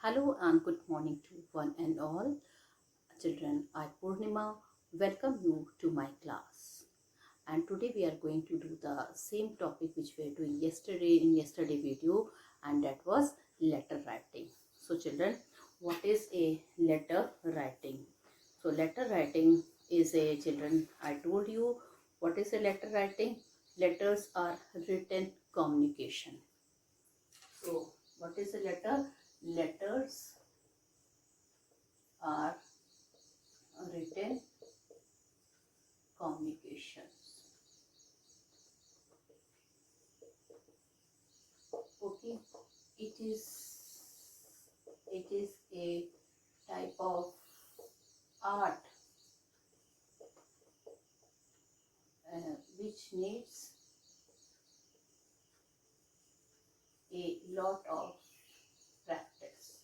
Hello and good morning to one and all. Children, I Purnima welcome you to my class. And today we are going to do the same topic which we were doing yesterday in yesterday video, and that was letter writing. So children, what is a letter writing? So letter writing is a children, I told you what is a letter writing. Letters are written communication. So what is a letter? Letters are written communications. Okay, it is it is a type of art which needs a lot of practice.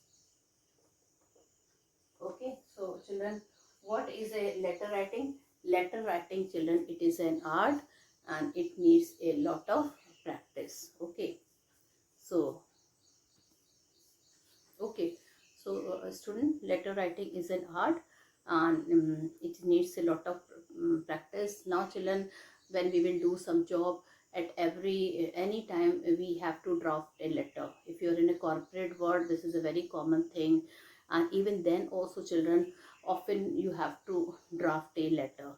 Okay, so children, what is a letter writing? Letter writing, children, it is an art and it needs a lot of practice. Okay, so okay, so student, letter writing is an art and it needs a lot of practice. Now children, when we will do some job, at any time we have to draft a letter. If you are in a corporate world, this is a very common thing, and even then also children, often you have to draft a letter.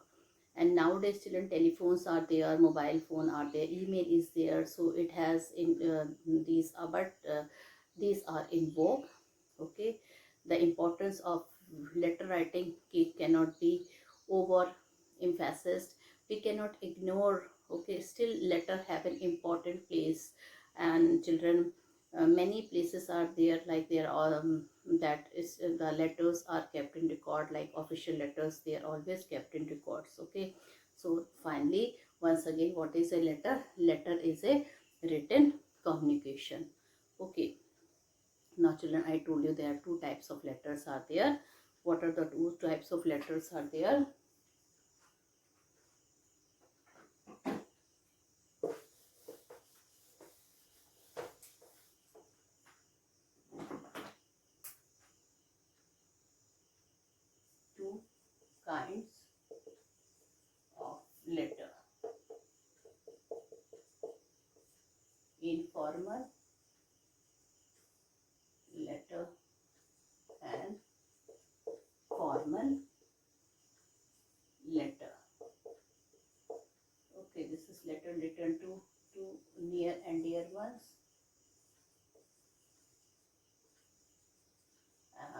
And nowadays children, telephones are there, mobile phone are there, email is there, so it has in these are in vogue. Okay, the importance of letter writing cannot be over emphasized. We cannot ignore. Okay, still letter have an important place. And children, many places are there, like there are that is the letters are kept in record, like official letters, they are always kept in records. Okay, so finally, once again, what is a letter? Letter is a written communication. Okay, now children, I told you there are two types of letters are there. What are the two types of letters are there? Two kinds of letter: informal letter and formal letter. Okay, this is letter written to near and dear ones,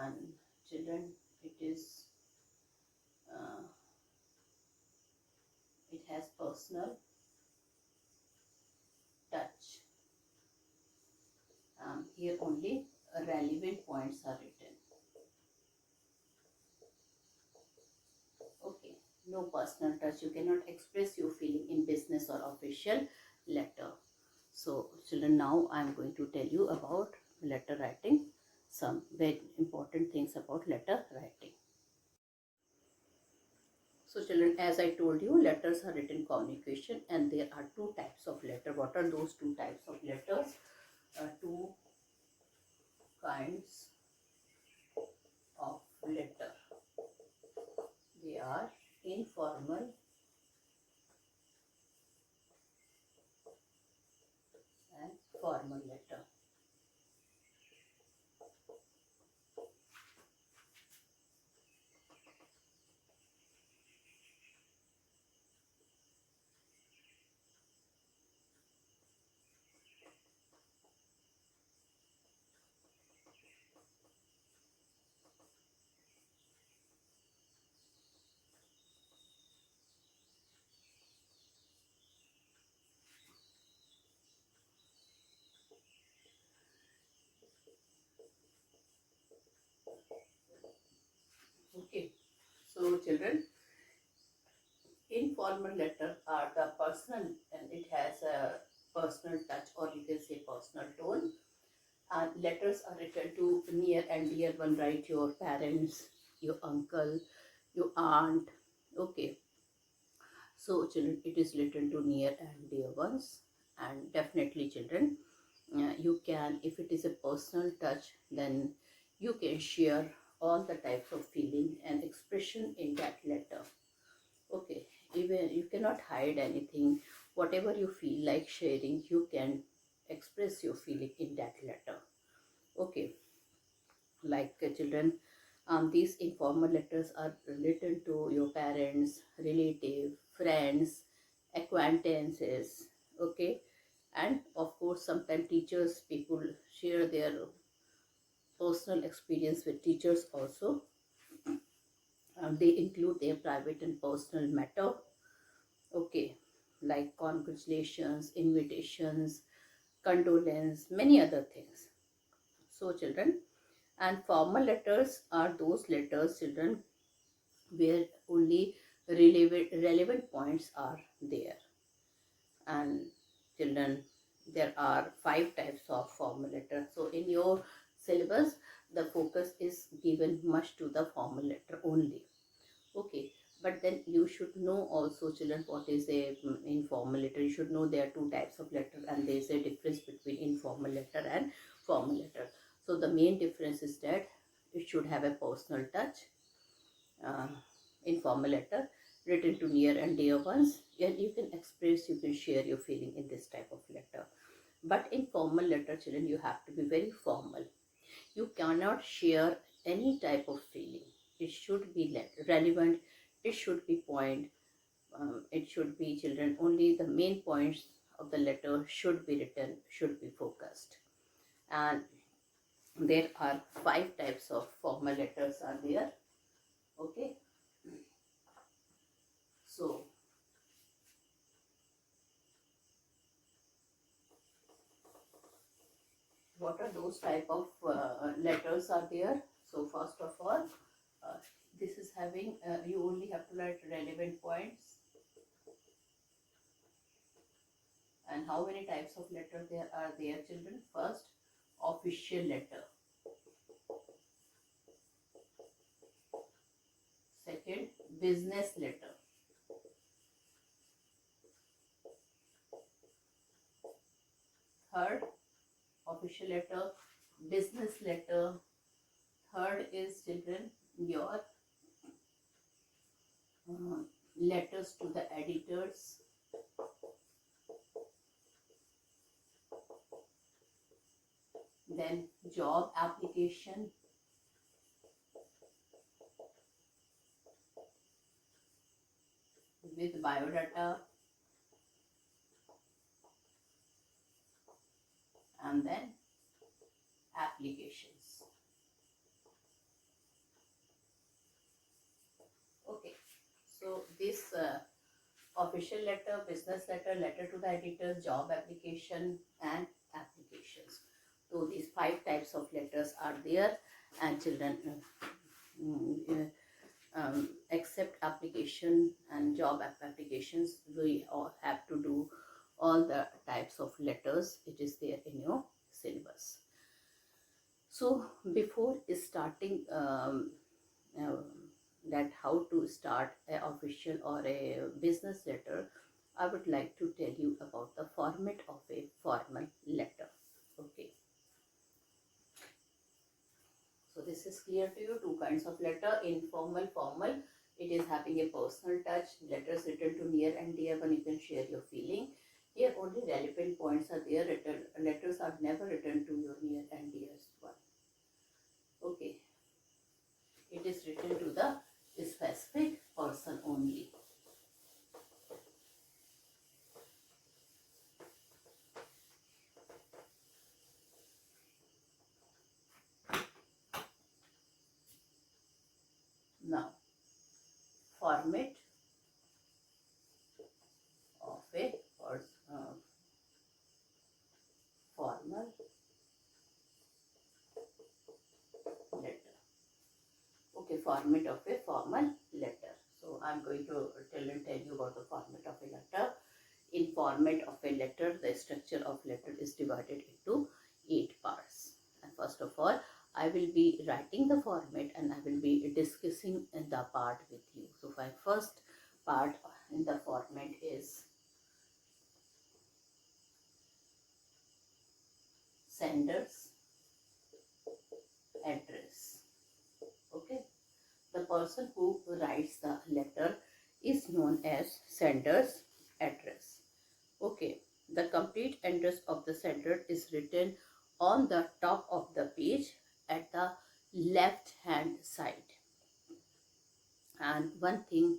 and children, uh, it has personal touch. Here only relevant points are written. Okay, no personal touch. You cannot express your feeling in business or official letter. So children, now I am going to tell you about letter writing, some very important things about letter writing. So children, as I told you, letters are written communication, and there are two types of letter. What are those two types of letters? Two kinds of letter. They are informal and formal letter. Okay, so children, informal letter are the personal, and it has a personal touch, or you can say personal tone. Letters are written to near and dear one, right? Your parents, your uncle, your aunt. Okay, so children, it is written to near and dear ones, and definitely children, you can, if it is a personal touch, then you can share all the types of feeling and expression in that letter. Okay, even you cannot hide anything. Whatever you feel like sharing, you can express your feeling in that letter. Okay, like children, these informal letters are written to your parents, relative, friends, acquaintances. Okay, and of course sometimes teachers, people share their personal experience with teachers also. They include their private and personal matter. Okay, like congratulations, invitations, condolence, many other things. So children, and formal letters are those letters, children, where only relevant points are there. And children, there are 5 types of formal letter. So in your syllabus, the focus is given much to the formal letter only. Okay, but then you should know also, children, what is a informal letter. You should know there are 2 types of letter, and there is a difference between informal letter and formal letter. So the main difference is that it should have a personal touch. uh, Informal letter written to near and dear ones, and you can express, you can share your feeling in this type of letter. But in formal letter, children, you have to be very formal. You cannot share any type of feeling. It should be relevant, it should be point, it should be, children, only the main points of the letter should be written, should be focused. And there are 5 types of formal letters are there. Okay, so what are those type of letters are there? So first of all, uh, this is having, you only have to write relevant points. And how many types of letter there are there, children? First, official letter. Second, business letter. Third, official letter, business letter. Third is, children, your uh, letters to the editors. Then job application. With biodata. And then applications. Okay, so this official letter, business letter, letter to the editors, job application, and applications. So these 5 types of letters are there, and children, except application and job applications, we all have to do all the types of letters. It is there in your syllabus. So before starting uh, that how to start a official or a business letter, I would like to tell you about the format of a formal letter. Okay, so this is clear to you. 2 kinds of letter: informal, formal. It is having a personal touch. Letters written to near and dear one, you can share your feeling. Here only relevant points are there written. Letters are never written to your near and dear one. Okay, it is written to the specific person only. Now, format of a formal letter. Okay, format of a formal letter. So I'm going to tell you about the format of a letter. In format of a letter, the structure of letter is divided into 8 parts. And first of all, I will be writing the format and I will be discussing the part with you. So my first part in the format is sender's address. person who writes the letter is known as sender's address. Okay, the complete address of the sender is written on the top of the page at the left hand side. And one thing,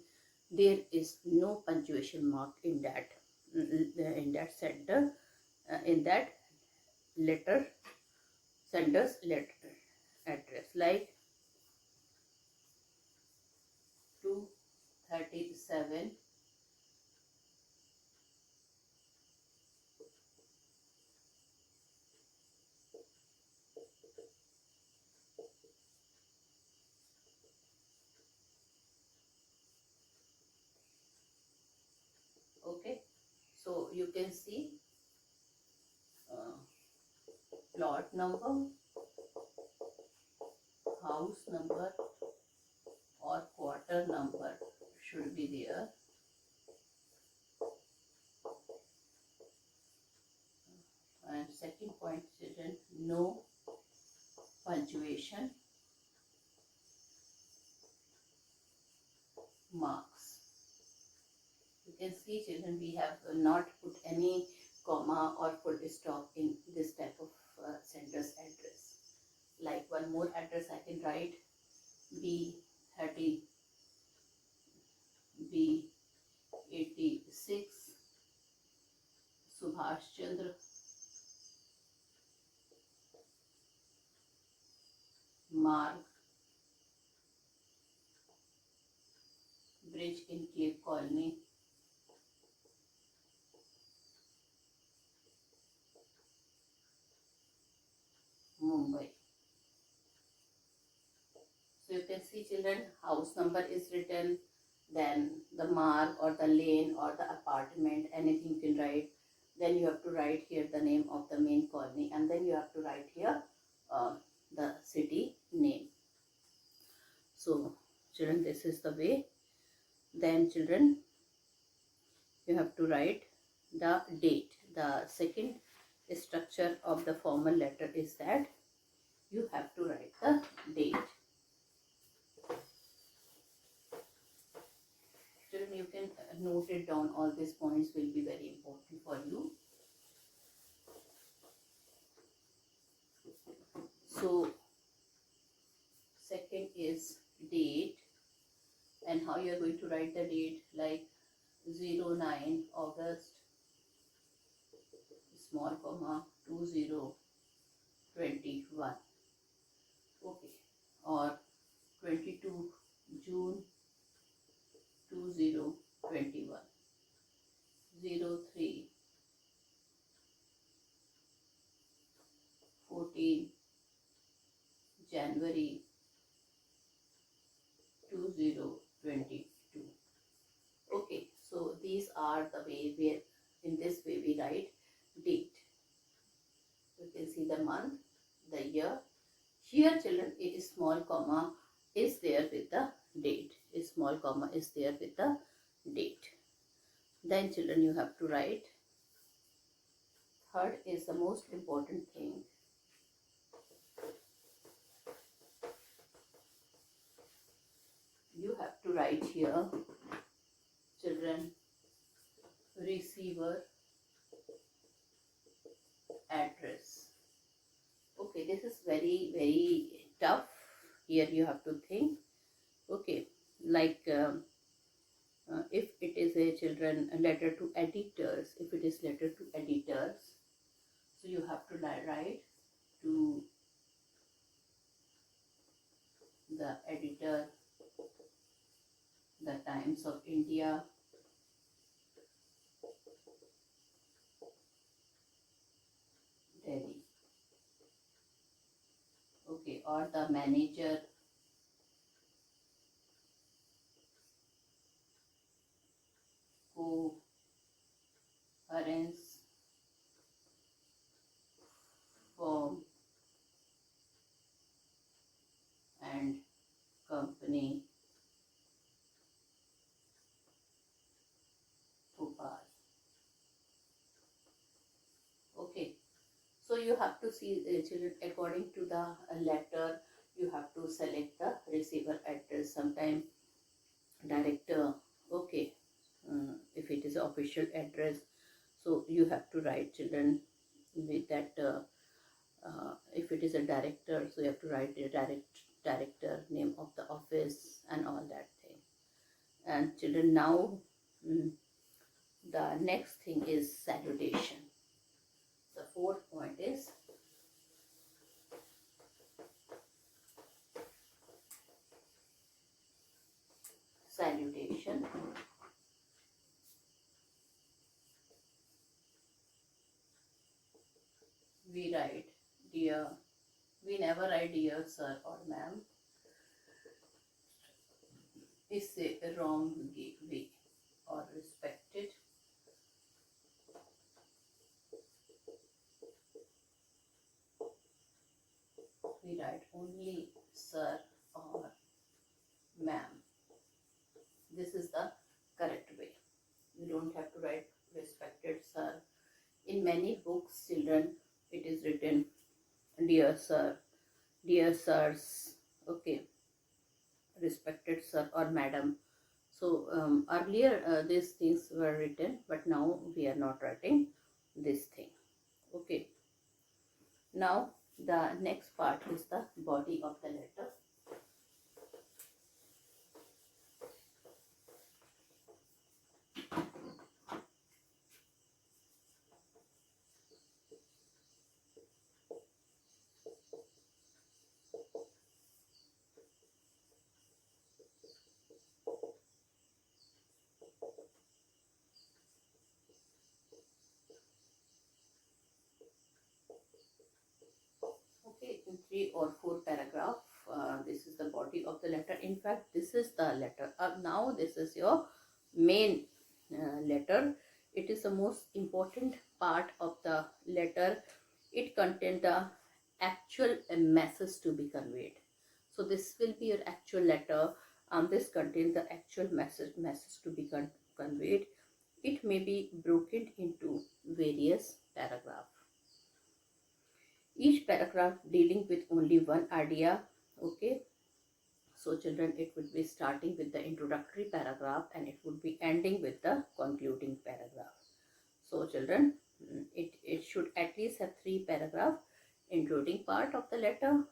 there is no punctuation mark in that sender, in that letter, sender's letter address, like 237 okay. So you can see uh, plot number, house number or quarter number should be there. And second point, children, no punctuation marks. You can see, children, we have not put any comma or full stop in this type of sender's address. Like one more address I can write, B30, B86, Subhash Chandra Marg, Bridge in Cape Colony, Mumbai. So you can see, children, house number is written, then the mark or the lane or the apartment, anything you can write. Then you have to write here the name of the main colony, and then you have to write here the city name. So children, this is the way. Then children, you have to write the date. The second structure of the formal letter is that you have to write the date. Children, you can note it down. All these points will be very important for you. So second is date, and how you are going to write the date, like 09 August, small comma, 2021, okay, or 22 June 2021, 03 14 January 2022. Okay, so these are the way where in this way we write date. You can see the month, the year. Here, children, a small comma is there with the date. A small comma is there with the date. Then, children, you have to write. Third is the most important thing. You have to write here, children, receiver address. Okay, this is very, very tough. Here you have to think. Okay, like if it is a children a letter to editors, if it is letter to editors, so you have to write to the editor, the Times of India, Delhi. Okay, or the manager, coherence firm and company, Bhopal. Okay, so you have to see, children, according to the letter, you have to select the receiver address. sometime director, okay, if it is official address, so you have to write children with that, if it is a director, so you have to write the director, name of the office and all that thing. And children, now the next thing is salutation. The fourth point is salutation. We write dear, we never write dear sir or ma'am. Is a wrong way, or respected. We write only sir or ma'am. This is the correct way. You don't have to write respected sir. In many books, children, it is written dear sir, dear sirs, okay, respected sir or madam. So earlier these things were written, but now we are not writing this thing. Okay. Now the next part is the body of the letter. Okay, in 3 or 4 paragraph, this is the body of the letter. In fact, this is the letter. Now this is your main letter. It is the most important part of the letter. It contains the actual message to be conveyed. So this will be your actual letter. This contains the actual message to be conveyed. It may be broken into various paragraphs. Each paragraph dealing with only one idea. Okay, so children, it would be starting with the introductory paragraph and it would be ending with the concluding paragraph. So children, it should at least have 3 paragraphs, including part of the letter,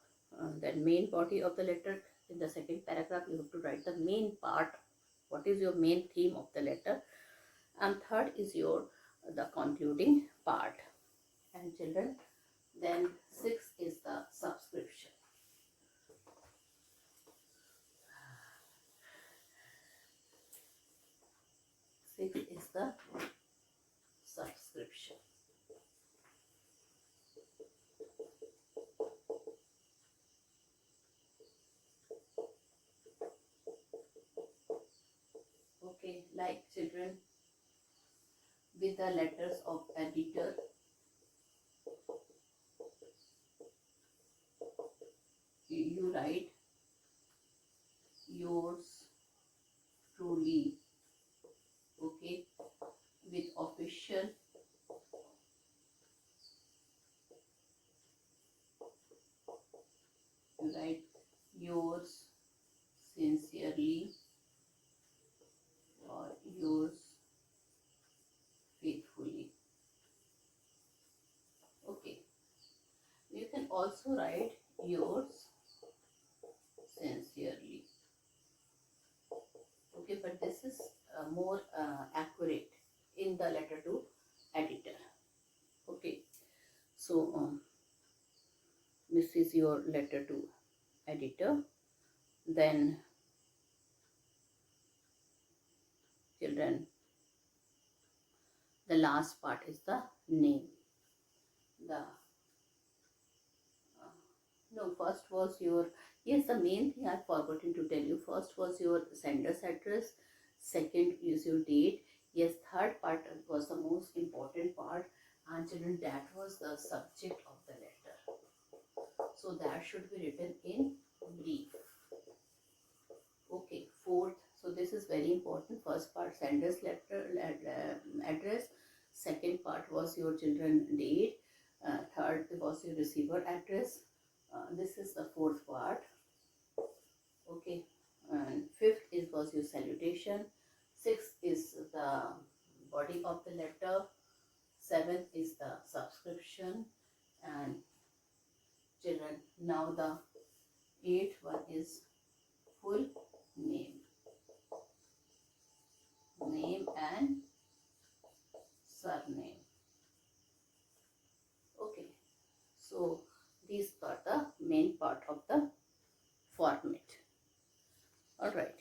then main body of the letter. In the second paragraph, you have to write the main part, what is your main theme of the letter, and third is your the concluding part. And children, then 6 is the subscription. Six is the subscription. Okay, like children, with the letters of editor, you write yours truly. Okay, with official, you write yours sincerely or yours faithfully. Okay, you can also write yours sincerely. Okay, but this is more accurate in the letter to editor. Okay, so this is your letter to editor. Then children, the last part is the name. The no, first was your, yes, the main thing I've forgotten to tell you. First was your sender's address, second is your date. Yes, third part was the most important part, and children, that was the subject of the letter. So that should be written in brief. Okay, fourth, so this is very important. First part, sender's letter address. Second part was your children date. Third was your receiver address. This is the fourth part. Okay, and fifth is was your salutation, sixth is the body of the letter, seventh is the subscription, and children, now the eighth one is full name, name and surname. Okay, so these are the main part of the format. All right.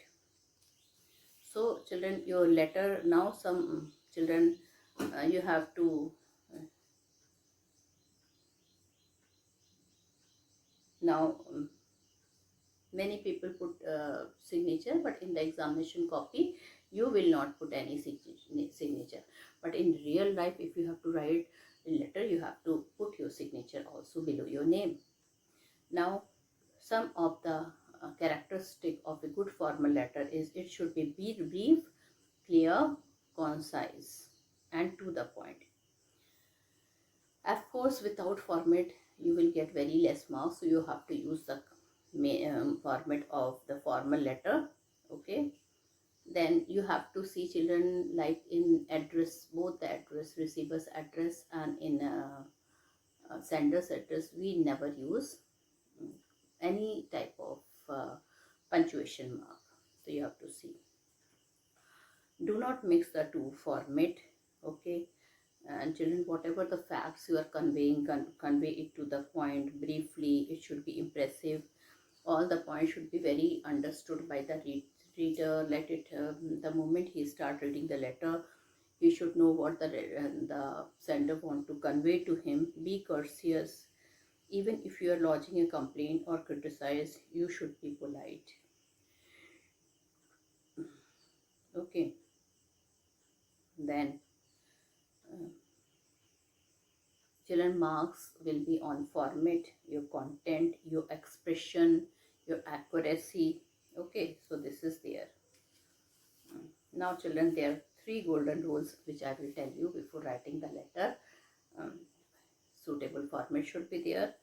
So children, your letter, now some children, you have to now many people put signature, but in the examination copy you will not put any signature, but in real life if you have to write a letter, you have to put your signature also below your name. Now some of the characteristic of a good formal letter is it should be brief, clear, concise and to the point. Of course, without format, you will get very less marks. So you have to use the format of the formal letter. Okay. Then you have to see children like in address, both the address, receiver's address and in sender's address. We never use any type of punctuation mark. So you have to see. Do not mix the two format. Okay. And children, whatever the facts you are conveying, convey it to the point briefly. It should be impressive. All the points should be very understood by the reader. Let it the moment he start reading the letter, he should know what the sender want to convey to him. Be courteous. Even if you are lodging a complaint or criticize, you should be polite. Okay. Then children, marks will be on format, your content, your expression, your accuracy. Okay, so this is there. Now children, there are 3 golden rules which I will tell you before writing the letter. Suitable format should be there,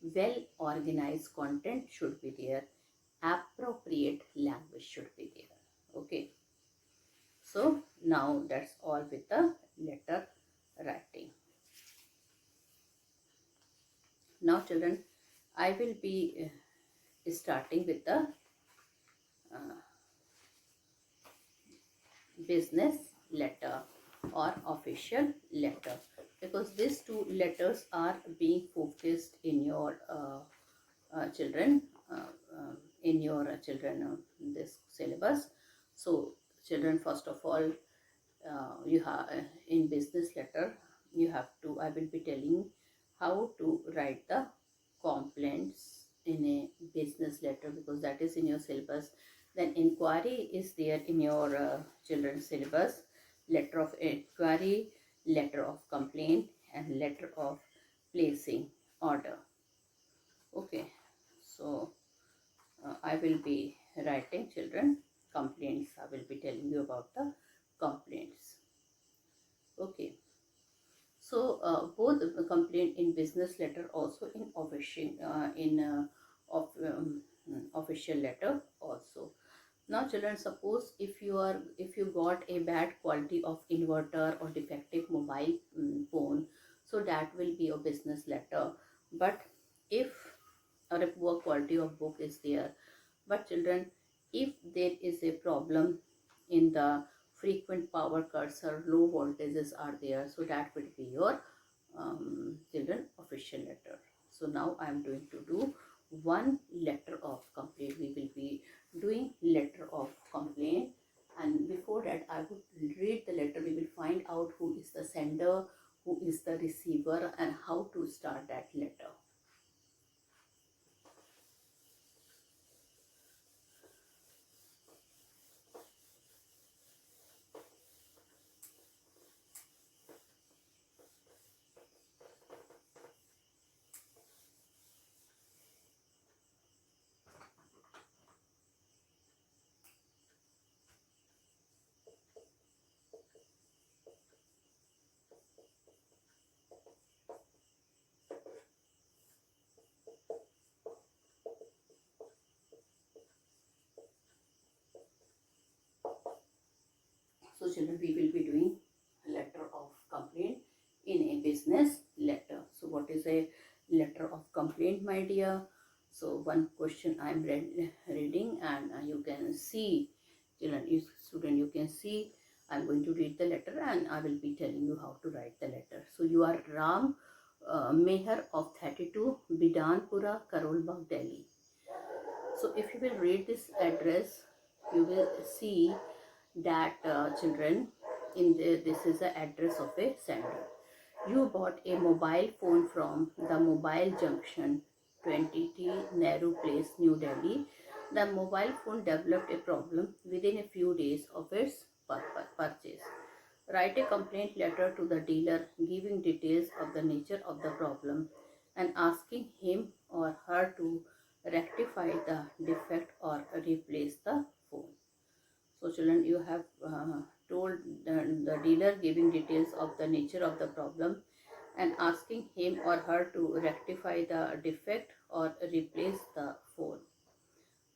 well organized content should be there, appropriate language should be there. Okay, so now that's all with the letter writing. Now children, I will be starting with the business letter or official letter, because these 2 letters are being focused in your children in your children this syllabus. So children, first of all, you have in business letter you have to, I will be telling how to write the complaints in a business letter, because that is in your syllabus. Then inquiry is there in your children's syllabus. Letter of inquiry, letter of complaint and letter of placing order. Okay, so I will be writing children complaints. I will be telling you about the complaints. Okay, so both the complaint in business letter, also in official letter also. Now children, suppose if you got a bad quality of inverter or defective mobile phone, so that will be a business letter. But if or a poor quality of book is there, but children, if there is a problem in the frequent power cuts or low voltages are there, so that will be your children official letter. So now I am going to do one letter of complaint. We will be doing letter of complaint, and before that I would read the letter. We will find out who is the sender, who is the receiver, and how to start that letter. children, we will be doing letter of complaint in a business letter. So what is a letter of complaint, my dear? So one question I am reading, and you can see, children, you can see I'm going to read the letter and I will be telling you how to write the letter. So you are Ram Meher of 32 Bidanpura, Karol Bagh, Delhi. So if you will read this address, you will see that children, this is the address of a sender. You bought a mobile phone from the Mobile Junction, 20T Nehru Place, New Delhi. The mobile phone developed a problem within a few days of its purchase. Write a complaint letter to the dealer giving details of the nature of the problem and asking him or her to rectify the defect or replace the phone. So children, you have told the dealer giving details of the nature of the problem and asking him or her to rectify the defect or replace the phone.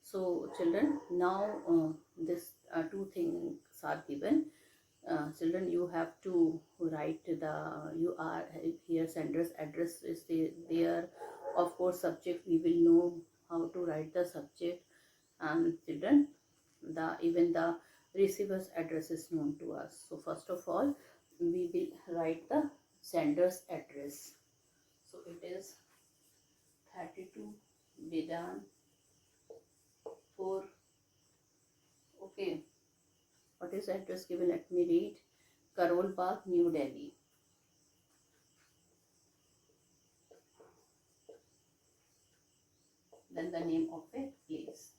So children, now this two things are given. Children, you have to write you are here sender's address is there. Of course, subject, we will know how to write the subject, and children, even the receiver's address is known to us. So first of all, we will write the sender's address. So it is 32 Bidanpur. Okay, what is address given? Let me read. Karol Bagh, New Delhi. Then the name of a place.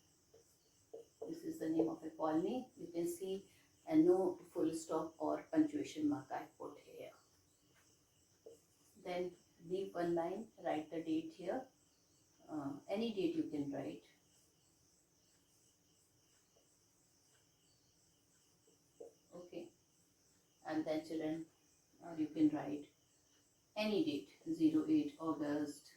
This is the name of a colony. You can see no full stop or punctuation mark I put here. Then leave one line, write the date here. Any date you can write. Okay. And then children, you can write any date, 08 August,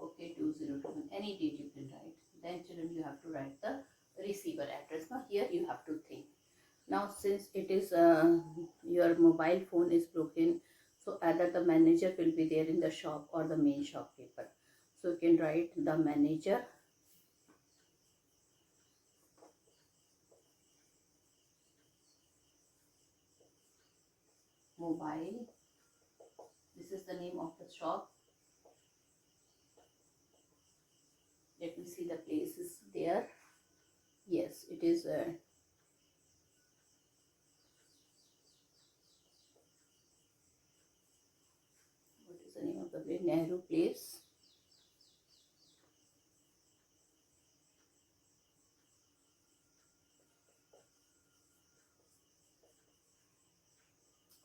okay, 2021, any date you can write. Then children, you have to write the receiver address. Now here you have to think. Now since it is your mobile phone is broken, so either the manager will be there in the shop or the main shopkeeper. So you can write the manager, mobile. This is the name of the shop. Let me see the places there. Yes, it is what is the name of the place? Nehru Place.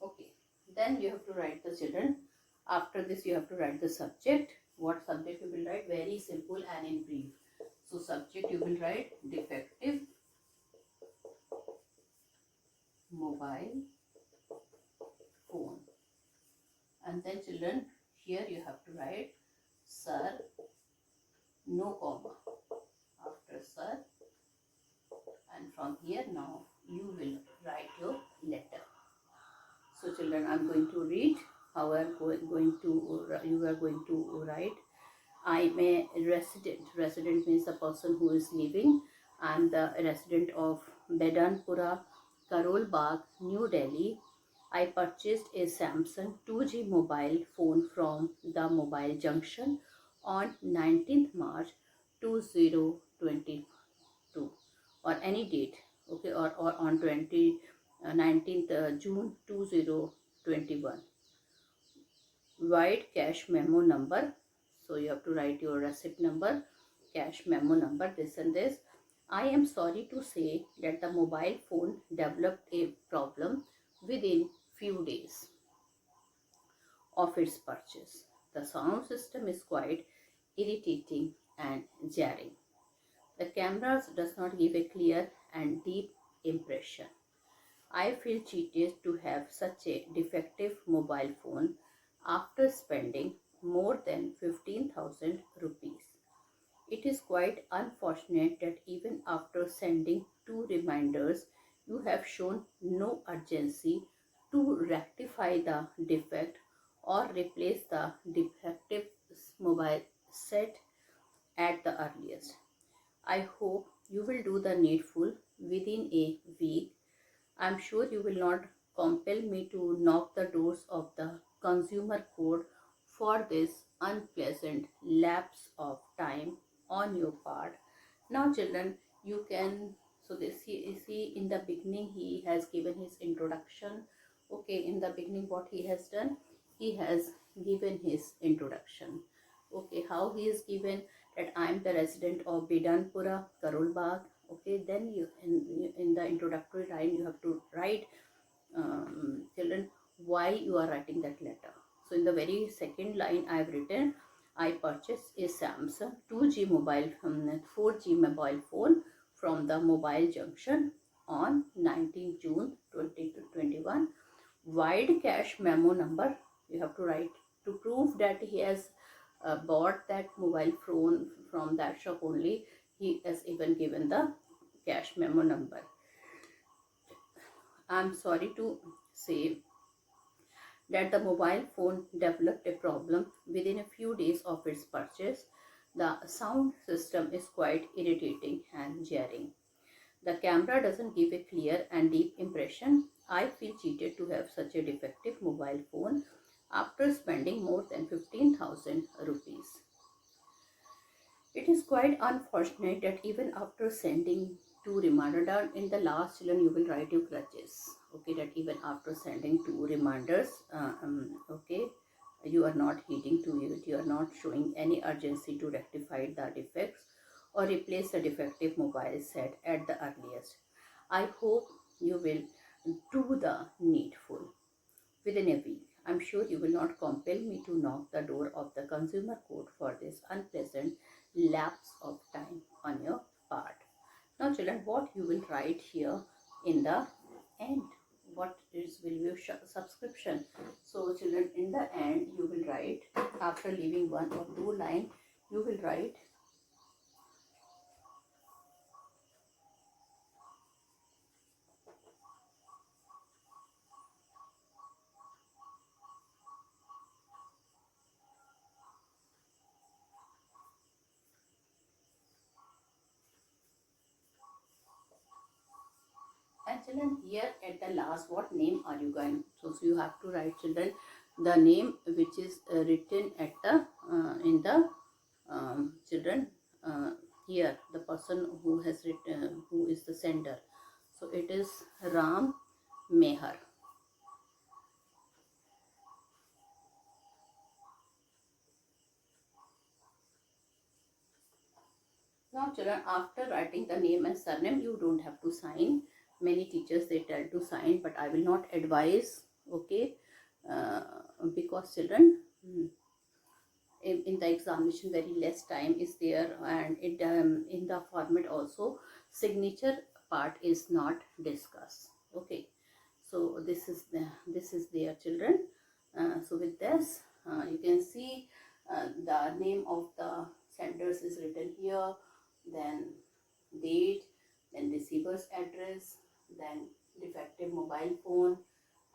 Okay, then you have to write the children. After this, you have to write the subject. What subject you will write? Very simple and in brief. So subject you will write defective mobile phone. And then children, here you have to write sir, no comma after sir. And from here now you will write your letter. So children, I am going to read how I am you are going to write. I am a resident. Resident means the person who is living. I am the resident of Bidanpura, Karol Bagh, New Delhi. I purchased a Samsung 2G mobile phone from the Mobile Junction on 19th March 2022, or any date, okay, or on 19th June 2021. Write cash memo number. So you have to write your receipt number, cash memo number, this and this. I am sorry to say that the mobile phone developed a problem within few days of its purchase. The sound system is quite irritating and jarring. The cameras does not give a clear and deep impression. I feel cheated to have such a defective mobile phone after spending more than 15,000 rupees. It is quite unfortunate that even after sending 2 reminders, You have shown no urgency to rectify the defect or replace the defective mobile set at the earliest. I hope you will do the needful within a week. I'm sure you will not compel me to knock the doors of the consumer court for this unpleasant lapse of time on your part. Now, children, you can. So, this you see in the beginning, he has given his introduction. Okay, in the beginning, what he has done, he has given his introduction. Okay, how he is given that I am the resident of Bidanpura, Karolbagh. Okay, then you in the introductory line you have to write, children, why you are writing that letter. So in the very second line I have written, I purchased a Samsung 2G mobile 4G mobile phone from the mobile junction on 19 June 2021. Wide cash memo number you have to write to prove that he has bought that mobile phone from that shop only. He has even given the cash memo number. I'm sorry to say that the mobile phone developed a problem within a few days of its purchase. The sound system is quite irritating and jarring. The camera doesn't give a clear and deep impression. I feel cheated to have such a defective mobile phone after spending more than 15,000 rupees. It is quite unfortunate that even after sending two reminder down in the last children you will write your grudges. Okay, that even after sending two reminders, okay, you are not heeding to it. You are not showing any urgency to rectify the defects or replace the defective mobile set at the earliest. I hope you will do the needful within a week. I'm sure you will not compel me to knock the door of the consumer court for this unpleasant lapse of time on your part. Now, children, what you will write here in the end? What is will be your subscription? So, children, in the end, you will write after leaving one or two line. You will write. And children, here at the last, what name are you going? So you have to write, children, the name which is written at the in the children here, the person who has written, who is the sender. So it is Ram Mehar. Now, children, after writing the name and surname, you don't have to sign. Many teachers they tell to sign, but I will not advise. Okay, uh, because children. In the examination very less time is there, and it in the format also signature part is not discussed. Okay, so this is their children. So with this you can see the name of the senders is written here, then date, then receiver's address, then defective mobile phone,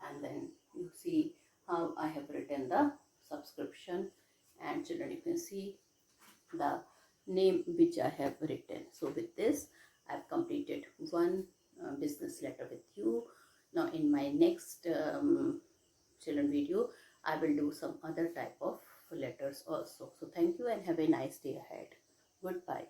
and then you see how I have written the subscription, and children you can see the name which I have written. So with this I have completed one business letter with you. Now in my next children video I will do some other type of letters also. So thank you and have a nice day ahead. Goodbye.